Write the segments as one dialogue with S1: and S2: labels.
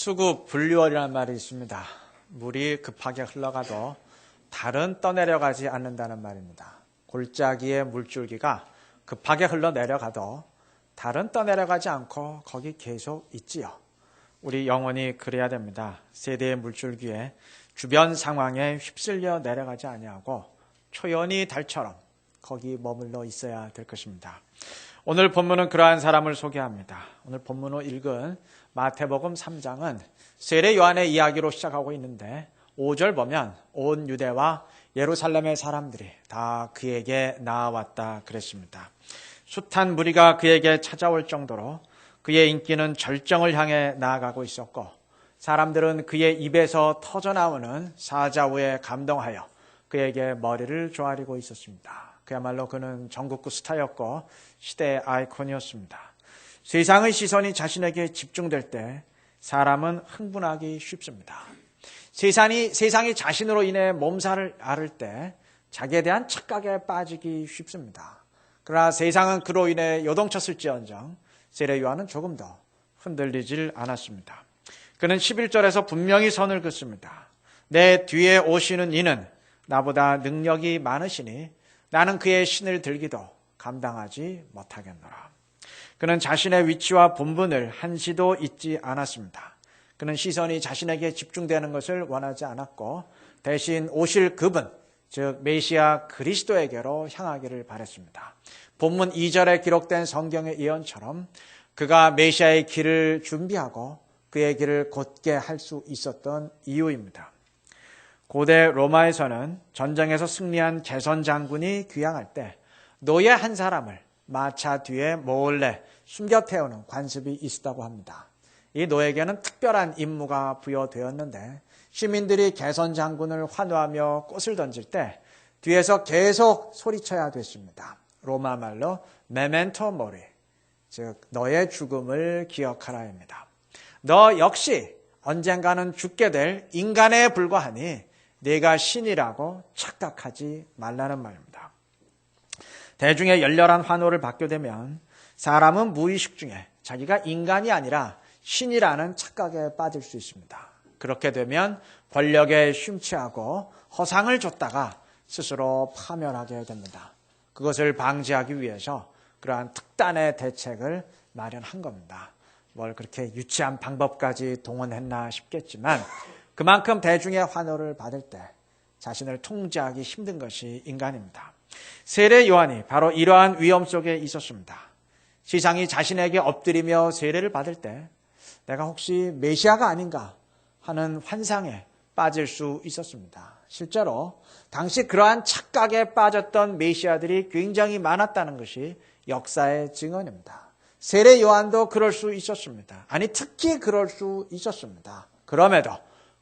S1: 수급 분류월이라는 말이 있습니다. 물이 급하게 흘러가도 달은 떠내려가지 않는다는 말입니다. 골짜기의 물줄기가 급하게 흘러내려가도 달은 떠내려가지 않고 거기 계속 있지요. 우리 영혼이 그래야 됩니다. 세대의 물줄기에 주변 상황에 휩쓸려 내려가지 아니하고 초연히 달처럼 거기 머물러 있어야 될 것입니다. 오늘 본문은 그러한 사람을 소개합니다. 오늘 본문을 읽은 마태복음 3장은 세례 요한의 이야기로 시작하고 있는데 5절 보면 온 유대와 예루살렘의 사람들이 다 그에게 나아왔다 그랬습니다. 숱한 무리가 그에게 찾아올 정도로 그의 인기는 절정을 향해 나아가고 있었고 사람들은 그의 입에서 터져나오는 사자우에 감동하여 그에게 머리를 조아리고 있었습니다. 그야말로 그는 전국구 스타였고 시대의 아이콘이었습니다. 세상의 시선이 자신에게 집중될 때 사람은 흥분하기 쉽습니다. 세상이 자신으로 인해 몸살을 앓을 때 자기에 대한 착각에 빠지기 쉽습니다. 그러나 세상은 그로 인해 요동쳤을지언정 세례 요한은 조금 더 흔들리질 않았습니다. 그는 11절에서 분명히 선을 긋습니다. 내 뒤에 오시는 이는 나보다 능력이 많으시니 나는 그의 신을 들기도 감당하지 못하겠노라. 그는 자신의 위치와 본분을 한시도 잊지 않았습니다. 그는 시선이 자신에게 집중되는 것을 원하지 않았고 대신 오실 그분, 즉 메시아 그리스도에게로 향하기를 바랬습니다. 본문 2절에 기록된 성경의 예언처럼 그가 메시아의 길을 준비하고 그의 길을 곧게 할 수 있었던 이유입니다. 고대 로마에서는 전쟁에서 승리한 개선 장군이 귀향할 때 노예 한 사람을 마차 뒤에 몰래 숨겨 태우는 관습이 있었다고 합니다. 이 노예에게는 특별한 임무가 부여되었는데 시민들이 개선 장군을 환호하며 꽃을 던질 때 뒤에서 계속 소리쳐야 됐습니다. 로마 말로 메멘토 모리, 즉 너의 죽음을 기억하라입니다. 너 역시 언젠가는 죽게 될 인간에 불과하니 네가 신이라고 착각하지 말라는 말입니다. 대중의 열렬한 환호를 받게 되면 사람은 무의식 중에 자기가 인간이 아니라 신이라는 착각에 빠질 수 있습니다. 그렇게 되면 권력에 심취하고 허상을 줬다가 스스로 파멸하게 됩니다. 그것을 방지하기 위해서 그러한 특단의 대책을 마련한 겁니다. 뭘 그렇게 유치한 방법까지 동원했나 싶겠지만 그만큼 대중의 환호를 받을 때 자신을 통제하기 힘든 것이 인간입니다. 세례 요한이 바로 이러한 위험 속에 있었습니다. 세상이 자신에게 엎드리며 세례를 받을 때 내가 혹시 메시아가 아닌가 하는 환상에 빠질 수 있었습니다. 실제로 당시 그러한 착각에 빠졌던 메시아들이 굉장히 많았다는 것이 역사의 증언입니다. 세례 요한도 그럴 수 있었습니다. 아니 특히 그럴 수 있었습니다. 그럼에도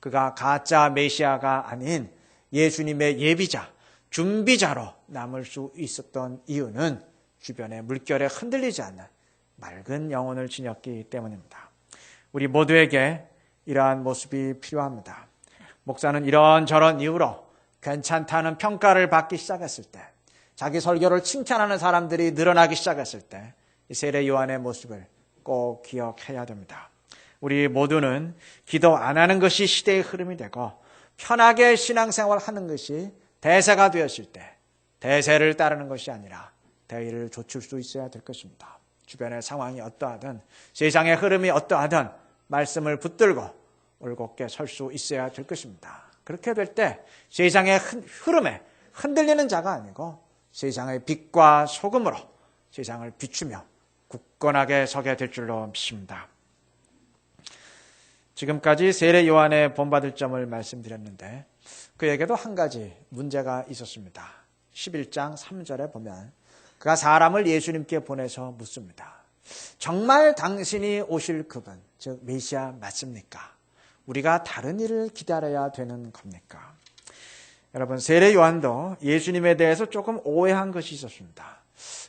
S1: 그가 가짜 메시아가 아닌 예수님의 예비자, 준비자로 남을 수 있었던 이유는 주변의 물결에 흔들리지 않는 맑은 영혼을 지녔기 때문입니다. 우리 모두에게 이러한 모습이 필요합니다. 목사는 이런저런 이유로 괜찮다는 평가를 받기 시작했을 때, 자기 설교를 칭찬하는 사람들이 늘어나기 시작했을 때 이 세례 요한의 모습을 꼭 기억해야 됩니다. 우리 모두는 기도 안 하는 것이 시대의 흐름이 되고 편하게 신앙생활을 하는 것이 대세가 되었을 때 대세를 따르는 것이 아니라 대의를 좇을 수 있어야 될 것입니다. 주변의 상황이 어떠하든 세상의 흐름이 어떠하든 말씀을 붙들고 올곧게 설 수 있어야 될 것입니다. 그렇게 될 때 세상의 흐름에 흔들리는 자가 아니고 세상의 빛과 소금으로 세상을 비추며 굳건하게 서게 될 줄로 믿습니다. 지금까지 세례 요한의 본받을 점을 말씀드렸는데 그에게도 한 가지 문제가 있었습니다. 11장 3절에 보면 그가 사람을 예수님께 보내서 묻습니다. 정말 당신이 오실 그분, 즉 메시아 맞습니까? 우리가 다른 일을 기다려야 되는 겁니까? 여러분, 세례 요한도 예수님에 대해서 조금 오해한 것이 있었습니다.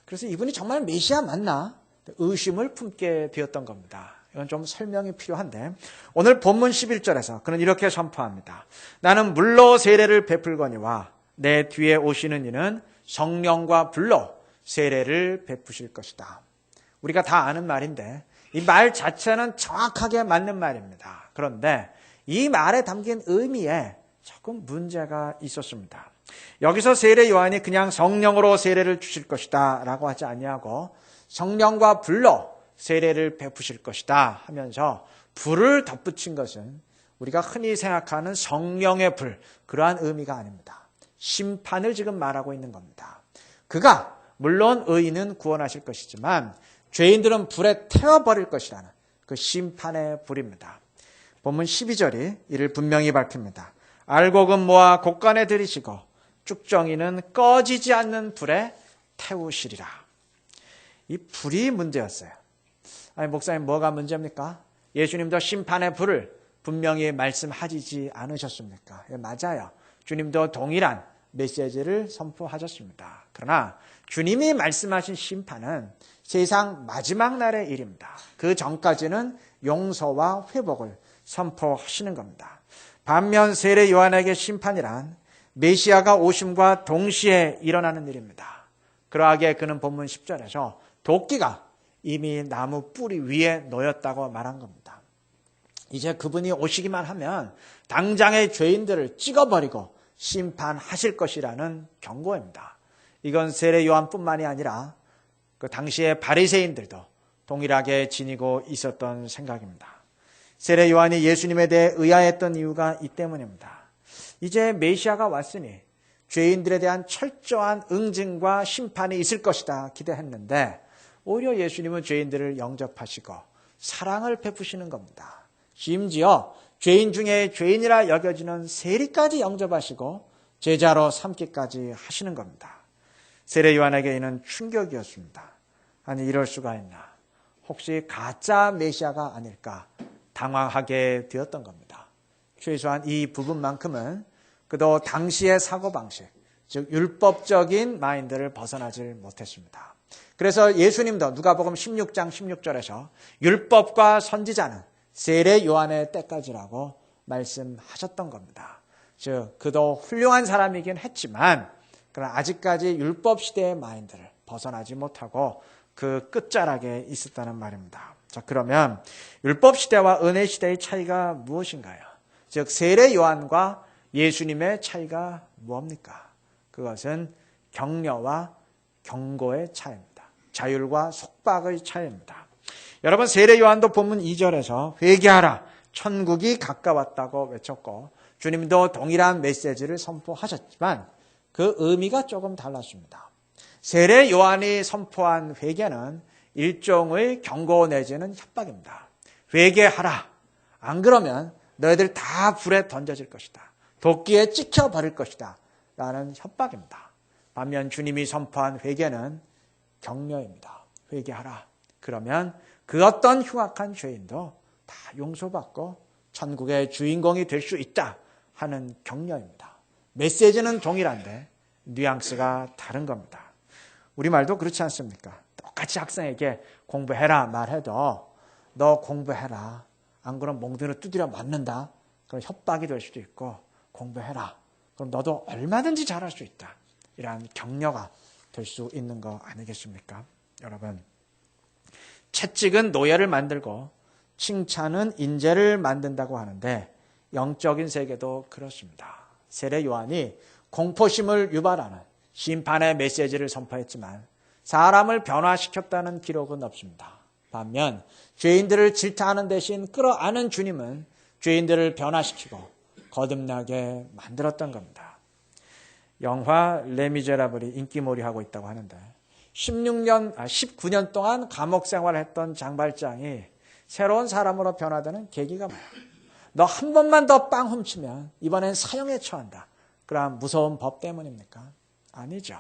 S1: 그래서 이분이 정말 메시아 맞나? 의심을 품게 되었던 겁니다. 이건 좀 설명이 필요한데 오늘 본문 11절에서 그는 이렇게 선포합니다. 나는 물로 세례를 베풀거니와 내 뒤에 오시는 이는 성령과 불로 세례를 베푸실 것이다. 우리가 다 아는 말인데 이 말 자체는 정확하게 맞는 말입니다. 그런데 이 말에 담긴 의미에 조금 문제가 있었습니다. 여기서 세례 요한이 그냥 성령으로 세례를 주실 것이다 라고 하지 아니하고 성령과 불로 세례를 베푸실 것이다 하면서 불을 덧붙인 것은 우리가 흔히 생각하는 성령의 불, 그러한 의미가 아닙니다. 심판을 지금 말하고 있는 겁니다. 그가 물론 의인은 구원하실 것이지만 죄인들은 불에 태워버릴 것이라는 그 심판의 불입니다. 본문 12절이 이를 분명히 밝힙니다. 알곡은 모아 곡간에 들이시고 쭉정이는 꺼지지 않는 불에 태우시리라. 이 불이 문제였어요. 아니, 목사님 뭐가 문제입니까? 예수님도 심판의 불을 분명히 말씀하시지 않으셨습니까? 예, 맞아요. 주님도 동일한 메시지를 선포하셨습니다. 그러나 주님이 말씀하신 심판은 세상 마지막 날의 일입니다. 그 전까지는 용서와 회복을 선포하시는 겁니다. 반면 세례 요한에게 심판이란 메시아가 오심과 동시에 일어나는 일입니다. 그러하기에 그는 본문 10절에서 도끼가 이미 나무 뿌리 위에 놓였다고 말한 겁니다. 이제 그분이 오시기만 하면 당장의 죄인들을 찍어버리고 심판하실 것이라는 경고입니다. 이건 세례 요한뿐만이 아니라 그 당시의 바리새인들도 동일하게 지니고 있었던 생각입니다. 세례 요한이 예수님에 대해 의아했던 이유가 이 때문입니다. 이제 메시아가 왔으니 죄인들에 대한 철저한 응징과 심판이 있을 것이다 기대했는데 오히려 예수님은 죄인들을 영접하시고 사랑을 베푸시는 겁니다. 심지어 죄인 중에 죄인이라 여겨지는 세리까지 영접하시고 제자로 삼기까지 하시는 겁니다. 세례 요한에게 이는 충격이었습니다. 아니 이럴 수가 있나. 혹시 가짜 메시아가 아닐까 당황하게 되었던 겁니다. 최소한 이 부분만큼은 그도 당시의 사고방식, 즉 율법적인 마인드를 벗어나질 못했습니다. 그래서 예수님도 누가복음 16장 16절에서 율법과 선지자는 세례 요한의 때까지라고 말씀하셨던 겁니다. 즉 그도 훌륭한 사람이긴 했지만 그러나 아직까지 율법 시대의 마인드를 벗어나지 못하고 그 끝자락에 있었다는 말입니다. 자, 그러면 율법 시대와 은혜 시대의 차이가 무엇인가요? 즉 세례 요한과 예수님의 차이가 무엇입니까? 그것은 격려와 경고의 차이입니다. 자율과 속박의 차이입니다. 여러분 세례 요한도 본문 2절에서 회개하라 천국이 가까웠다고 외쳤고 주님도 동일한 메시지를 선포하셨지만 그 의미가 조금 달랐습니다. 세례 요한이 선포한 회개는 일종의 경고 내지는 협박입니다. 회개하라. 안 그러면 너희들 다 불에 던져질 것이다. 도끼에 찍혀버릴 것이다. 라는 협박입니다. 반면 주님이 선포한 회개는 격려입니다. 회개하라. 그러면 그 어떤 흉악한 죄인도 다 용서받고 천국의 주인공이 될 수 있다 하는 격려입니다. 메시지는 동일한데 뉘앙스가 다른 겁니다. 우리말도 그렇지 않습니까? 똑같이 학생에게 공부해라 말해도 너 공부해라. 안 그러면 몽둥이로 두드려 맞는다. 그럼 협박이 될 수도 있고 공부해라. 그럼 너도 얼마든지 잘할 수 있다. 이러한 격려가 될 수 있는 거 아니겠습니까? 여러분, 채찍은 노예를 만들고 칭찬은 인재를 만든다고 하는데 영적인 세계도 그렇습니다. 세례 요한이 공포심을 유발하는 심판의 메시지를 선포했지만 사람을 변화시켰다는 기록은 없습니다. 반면 죄인들을 질타하는 대신 끌어안은 주님은 죄인들을 변화시키고 거듭나게 만들었던 겁니다. 영화 레미제라블이 인기몰이하고 있다고 하는데 19년 동안 감옥 생활을 했던 장발장이 새로운 사람으로 변화되는 계기가 뭐야? 너 한 번만 더 빵 훔치면 이번엔 사형에 처한다. 그런 무서운 법 때문입니까? 아니죠.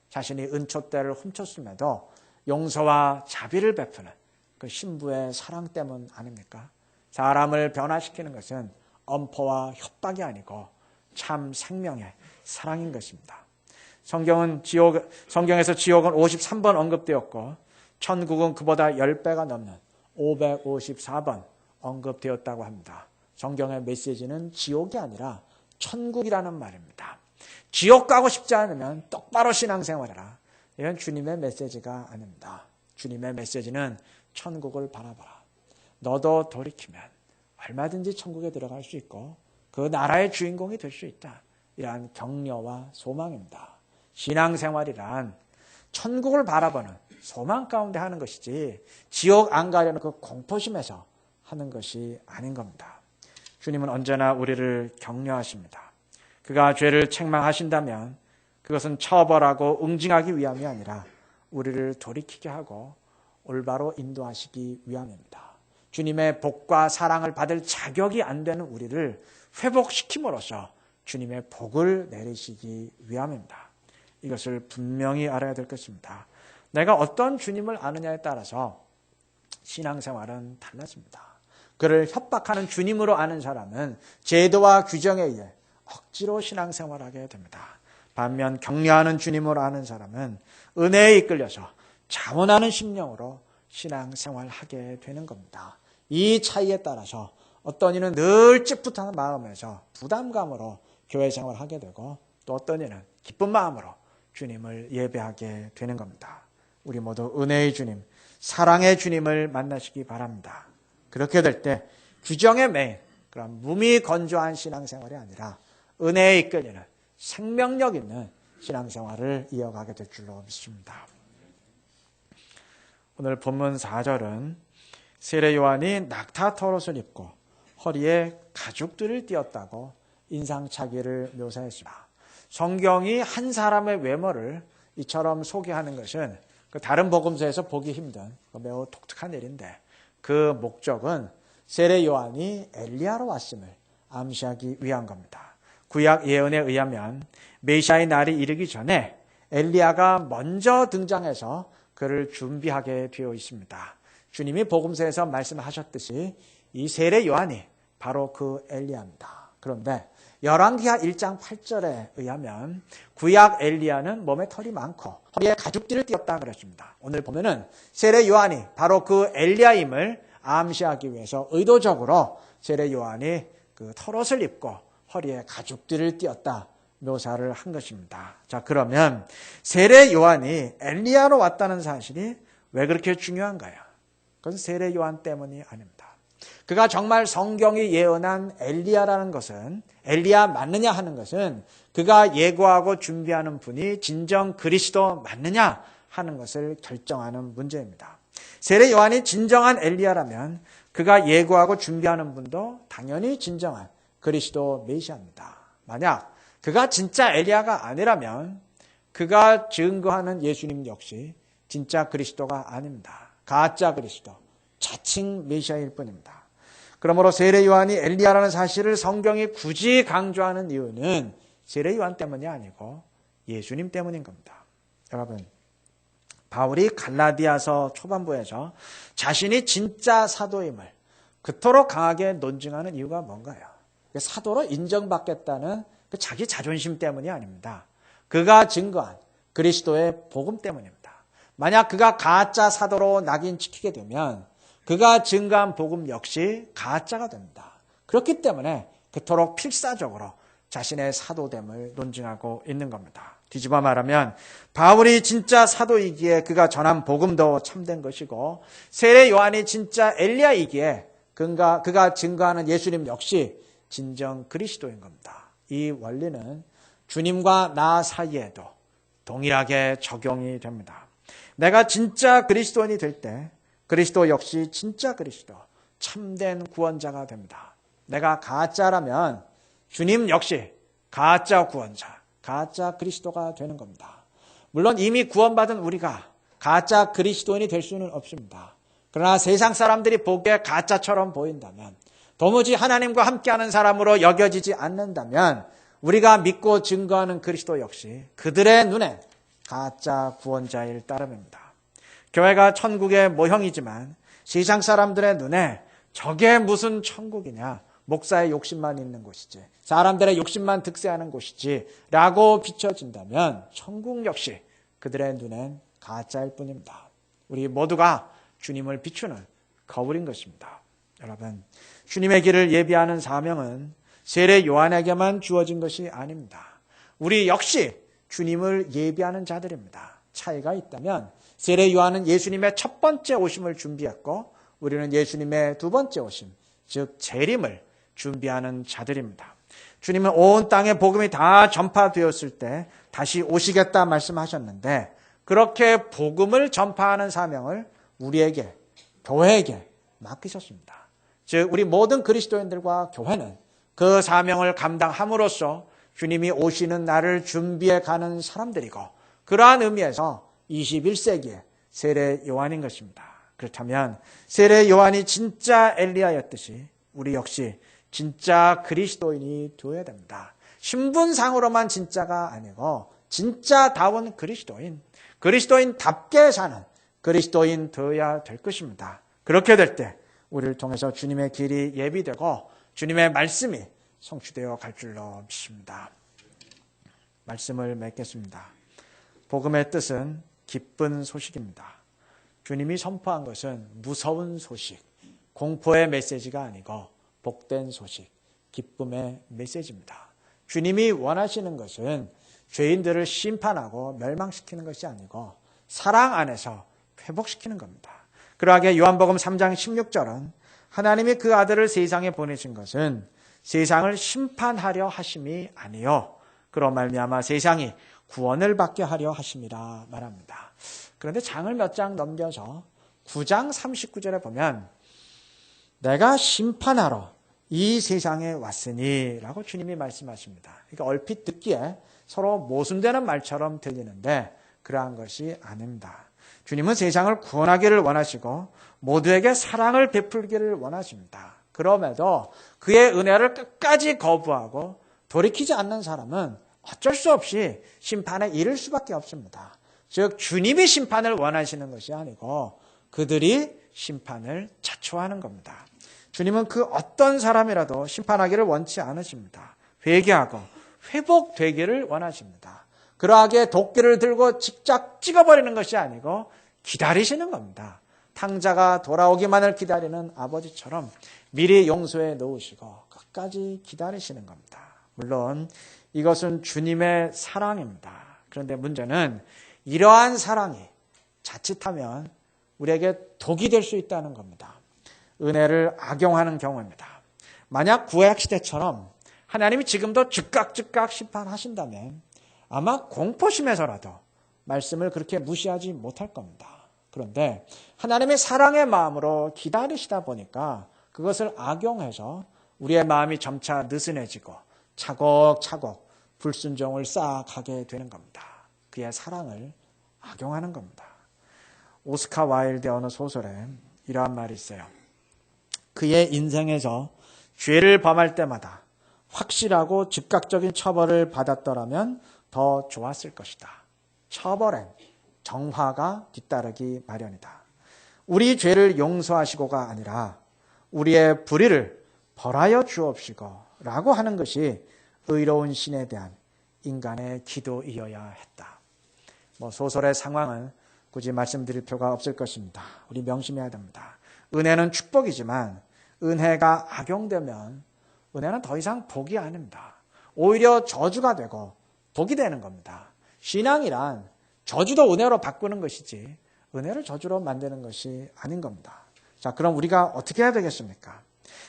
S1: 자신이 은촛대를 훔쳤음에도 용서와 자비를 베푸는 그 신부의 사랑 때문 아닙니까? 사람을 변화시키는 것은 엄포와 협박이 아니고 참 생명의 사랑인 것입니다. 성경에서 지옥은 53번 언급되었고 천국은 그보다 10배가 넘는 554번 언급되었다고 합니다. 성경의 메시지는 지옥이 아니라 천국이라는 말입니다. 지옥 가고 싶지 않으면 똑바로 신앙생활해라. 이건 주님의 메시지가 아닙니다. 주님의 메시지는 천국을 바라봐라. 너도 돌이키면 얼마든지 천국에 들어갈 수 있고 그 나라의 주인공이 될 수 있다. 이러한 격려와 소망입니다. 신앙생활이란 천국을 바라보는 소망 가운데 하는 것이지 지옥 안 가려는 그 공포심에서 하는 것이 아닌 겁니다. 주님은 언제나 우리를 격려하십니다. 그가 죄를 책망하신다면 그것은 처벌하고 응징하기 위함이 아니라 우리를 돌이키게 하고 올바로 인도하시기 위함입니다. 주님의 복과 사랑을 받을 자격이 안 되는 우리를 회복시킴으로써 주님의 복을 내리시기 위함입니다. 이것을 분명히 알아야 될 것입니다. 내가 어떤 주님을 아느냐에 따라서 신앙생활은 달라집니다. 그를 협박하는 주님으로 아는 사람은 제도와 규정에 의해 억지로 신앙생활하게 됩니다. 반면 격려하는 주님으로 아는 사람은 은혜에 이끌려서 자원하는 심령으로 신앙생활하게 되는 겁니다. 이 차이에 따라서 어떤 이는 늘 찝풋한 마음에서 부담감으로 교회 생활을 하게 되고 또 어떤 이는 기쁜 마음으로 주님을 예배하게 되는 겁니다. 우리 모두 은혜의 주님, 사랑의 주님을 만나시기 바랍니다. 그렇게 될 때 규정에 매인 그런 무미건조한 신앙생활이 아니라 은혜에 이끌리는 생명력 있는 신앙생활을 이어가게 될 줄로 믿습니다. 오늘 본문 4절은 세례 요한이 낙타 털옷을 입고 허리에 가죽들을 띄었다고 인상착의를 묘사했습니다. 성경이 한 사람의 외모를 이처럼 소개하는 것은 다른 복음서에서 보기 힘든 매우 독특한 일인데 그 목적은 세례 요한이 엘리야로 왔음을 암시하기 위한 겁니다. 구약 예언에 의하면 메시아의 날이 이르기 전에 엘리야가 먼저 등장해서 그를 준비하게 되어 있습니다. 주님이 복음서에서 말씀하셨듯이 이 세례 요한이 바로 그 엘리야입니다. 그런데 열왕기하 1장 8절에 의하면 구약 엘리야는 몸에 털이 많고 허리에 가죽띠를 띄었다 그랬습니다. 오늘 보면은 세례 요한이 바로 그 엘리야임을 암시하기 위해서 의도적으로 세례 요한이 그 털옷을 입고 허리에 가죽띠를 띄었다 묘사를 한 것입니다. 자, 그러면 세례 요한이 엘리야로 왔다는 사실이 왜 그렇게 중요한가요? 그건 세례 요한 때문이 아닙니다. 그가 정말 성경이 예언한 엘리야라는 것은 엘리야 맞느냐 하는 것은 그가 예고하고 준비하는 분이 진정 그리스도 맞느냐 하는 것을 결정하는 문제입니다. 세례 요한이 진정한 엘리야라면 그가 예고하고 준비하는 분도 당연히 진정한 그리스도 메시아입니다. 만약 그가 진짜 엘리야가 아니라면 그가 증거하는 예수님 역시 진짜 그리스도가 아닙니다. 가짜 그리스도, 자칭 메시아일 뿐입니다. 그러므로 세례 요한이 엘리야라는 사실을 성경이 굳이 강조하는 이유는 세례 요한 때문이 아니고 예수님 때문인 겁니다. 여러분, 바울이 갈라디아서 초반부에서 자신이 진짜 사도임을 그토록 강하게 논증하는 이유가 뭔가요? 사도로 인정받겠다는 그 자기 자존심 때문이 아닙니다. 그가 증거한 그리스도의 복음 때문입니다. 만약 그가 가짜 사도로 낙인찍히게 되면 그가 증거한 복음 역시 가짜가 됩니다. 그렇기 때문에 그토록 필사적으로 자신의 사도됨을 논증하고 있는 겁니다. 뒤집어 말하면 바울이 진짜 사도이기에 그가 전한 복음도 참된 것이고 세례 요한이 진짜 엘리야이기에 그가 증거하는 예수님 역시 진정 그리스도인 겁니다. 이 원리는 주님과 나 사이에도 동일하게 적용이 됩니다. 내가 진짜 그리스도인이 될 때 그리스도 역시 진짜 그리스도, 참된 구원자가 됩니다. 내가 가짜라면 주님 역시 가짜 구원자, 가짜 그리스도가 되는 겁니다. 물론 이미 구원받은 우리가 가짜 그리스도인이 될 수는 없습니다. 그러나 세상 사람들이 보기에 가짜처럼 보인다면, 도무지 하나님과 함께하는 사람으로 여겨지지 않는다면 우리가 믿고 증거하는 그리스도 역시 그들의 눈엔 가짜 구원자일 따름입니다. 교회가 천국의 모형이지만 세상 사람들의 눈에 저게 무슨 천국이냐, 목사의 욕심만 있는 곳이지, 사람들의 욕심만 득세하는 곳이지 라고 비춰진다면 천국 역시 그들의 눈엔 가짜일 뿐입니다. 우리 모두가 주님을 비추는 거울인 것입니다. 여러분, 주님의 길을 예비하는 사명은 세례 요한에게만 주어진 것이 아닙니다. 우리 역시 주님을 예비하는 자들입니다. 차이가 있다면 세례 요한은 예수님의 첫 번째 오심을 준비했고 우리는 예수님의 두 번째 오심, 즉 재림을 준비하는 자들입니다. 주님은 온 땅에 복음이 다 전파되었을 때 다시 오시겠다 말씀하셨는데 그렇게 복음을 전파하는 사명을 우리에게, 교회에게 맡기셨습니다. 즉 우리 모든 그리스도인들과 교회는 그 사명을 감당함으로써 주님이 오시는 날을 준비해 가는 사람들이고 그러한 의미에서 21세기의 세례 요한인 것입니다. 그렇다면 세례 요한이 진짜 엘리야였듯이 우리 역시 진짜 그리스도인이 되어야 됩니다. 신분상으로만 진짜가 아니고 진짜다운 그리스도인, 그리스도인답게 사는 그리스도인 되어야 될 것입니다. 그렇게 될 때 우리를 통해서 주님의 길이 예비되고 주님의 말씀이 성취되어 갈 줄로 믿습니다. 말씀을 맺겠습니다. 복음의 뜻은 기쁜 소식입니다. 주님이 선포한 것은 무서운 소식, 공포의 메시지가 아니고 복된 소식, 기쁨의 메시지입니다. 주님이 원하시는 것은 죄인들을 심판하고 멸망시키는 것이 아니고 사랑 안에서 회복시키는 겁니다. 그러하게 요한복음 3장 16절은 하나님이 그 아들을 세상에 보내신 것은 세상을 심판하려 하심이 아니요 그로 말미암아 세상이 구원을 받게 하려 하심이라 말합니다. 그런데 장을 몇 장 넘겨서 9장 39절에 보면 내가 심판하러 이 세상에 왔으니 라고 주님이 말씀하십니다. 그러니까 얼핏 듣기에 서로 모순되는 말처럼 들리는데 그러한 것이 아닙니다. 주님은 세상을 구원하기를 원하시고 모두에게 사랑을 베풀기를 원하십니다. 그럼에도 그의 은혜를 끝까지 거부하고 돌이키지 않는 사람은 어쩔 수 없이 심판에 이를 수밖에 없습니다. 즉 주님이 심판을 원하시는 것이 아니고 그들이 심판을 자초하는 겁니다. 주님은 그 어떤 사람이라도 심판하기를 원치 않으십니다. 회개하고 회복되기를 원하십니다. 그러하게 도끼를 들고 직접 찍어버리는 것이 아니고 기다리시는 겁니다. 탕자가 돌아오기만을 기다리는 아버지처럼 미리 용서해 놓으시고 끝까지 기다리시는 겁니다. 물론 이것은 주님의 사랑입니다. 그런데 문제는 이러한 사랑이 자칫하면 우리에게 독이 될 수 있다는 겁니다. 은혜를 악용하는 경우입니다. 만약 구약시대처럼 하나님이 지금도 즉각 심판하신다면 아마 공포심에서라도 말씀을 그렇게 무시하지 못할 겁니다. 그런데 하나님의 사랑의 마음으로 기다리시다 보니까 그것을 악용해서 우리의 마음이 점차 느슨해지고 차곡차곡 불순종을 쌓아가게 되는 겁니다. 그의 사랑을 악용하는 겁니다. 오스카 와일드의 어느 소설에 이러한 말이 있어요. 그의 인생에서 죄를 범할 때마다 확실하고 즉각적인 처벌을 받았더라면 더 좋았을 것이다. 처벌엔 정화가 뒤따르기 마련이다. 우리 죄를 용서하시고가 아니라 우리의 불의를 벌하여 주옵시고 라고 하는 것이 의로운 신에 대한 인간의 기도이어야 했다. 소설의 상황은 굳이 말씀드릴 필요가 없을 것입니다. 우리 명심해야 됩니다. 은혜는 축복이지만 은혜가 악용되면 은혜는 더 이상 복이 아닙니다. 오히려 저주가 되고 복이 되는 겁니다. 신앙이란 저주도 은혜로 바꾸는 것이지 은혜를 저주로 만드는 것이 아닌 겁니다. 자, 그럼 우리가 어떻게 해야 되겠습니까?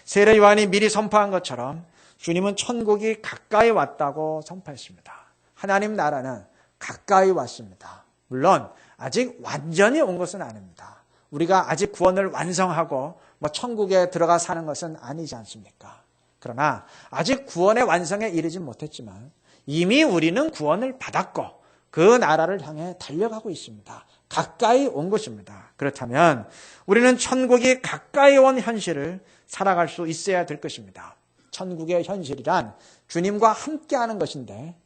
S1: 세례 요한이 미리 선포한 것처럼 주님은 천국이 가까이 왔다고 선포했습니다. 하나님 나라는 가까이 왔습니다. 물론 아직 완전히 온 것은 아닙니다. 우리가 아직 구원을 완성하고 천국에 들어가 사는 것은 아니지 않습니까? 그러나 아직 구원의 완성에 이르지 못했지만 이미 우리는 구원을 받았고 그 나라를 향해 달려가고 있습니다. 가까이 온 것입니다. 그렇다면 우리는 천국이 가까이 온 현실을 살아갈 수 있어야 될 것입니다. 천국의 현실이란 주님과 함께하는 것인데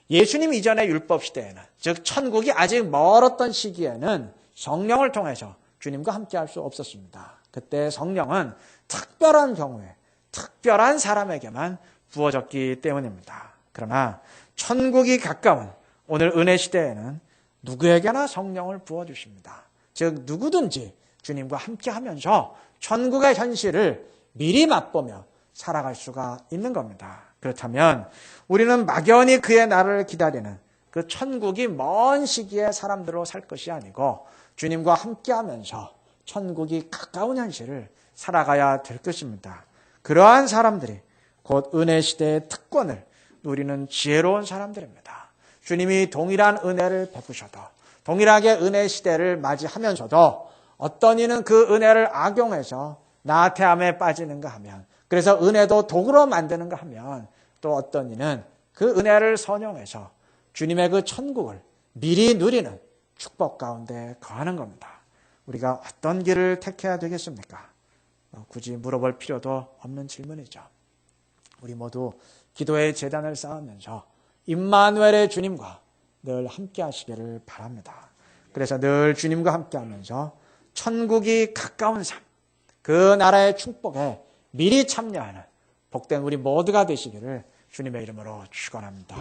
S1: 예수님 이전의 율법 시대에는 즉 천국이 아직 멀었던 시기에는 성령을 통해서 주님과 함께할 수 없었습니다. 그때 성령은 특별한 경우에 특별한 사람에게만 부어졌기 때문입니다. 그러나 천국이 가까운 오늘 은혜 시대에는 누구에게나 성령을 부어주십니다. 즉 누구든지 주님과 함께하면서 천국의 현실을 미리 맛보며 살아갈 수가 있는 겁니다. 그렇다면 우리는 막연히 그의 나라를 기다리는 그 천국이 먼 시기에 사람들로 살 것이 아니고 주님과 함께하면서 천국이 가까운 현실을 살아가야 될 것입니다. 그러한 사람들이 곧 은혜 시대의 특권을 누리는 지혜로운 사람들입니다. 주님이 동일한 은혜를 베푸셔도 동일하게 은혜 시대를 맞이하면서도 어떤 이는 그 은혜를 악용해서 나태함에 빠지는가 하면, 그래서 은혜도 독으로 만드는가 하면, 또 어떤 이는 그 은혜를 선용해서 주님의 그 천국을 미리 누리는 축복 가운데 거하는 겁니다. 우리가 어떤 길을 택해야 되겠습니까? 굳이 물어볼 필요도 없는 질문이죠. 우리 모두 기도의 제단을 쌓으면서 임마누엘의 주님과 늘 함께 하시기를 바랍니다. 그래서 늘 주님과 함께 하면서 천국이 가까운 삶, 그 나라의 축복에 미리 참여하는 복된 우리 모두가 되시기를 주님의 이름으로 축원합니다.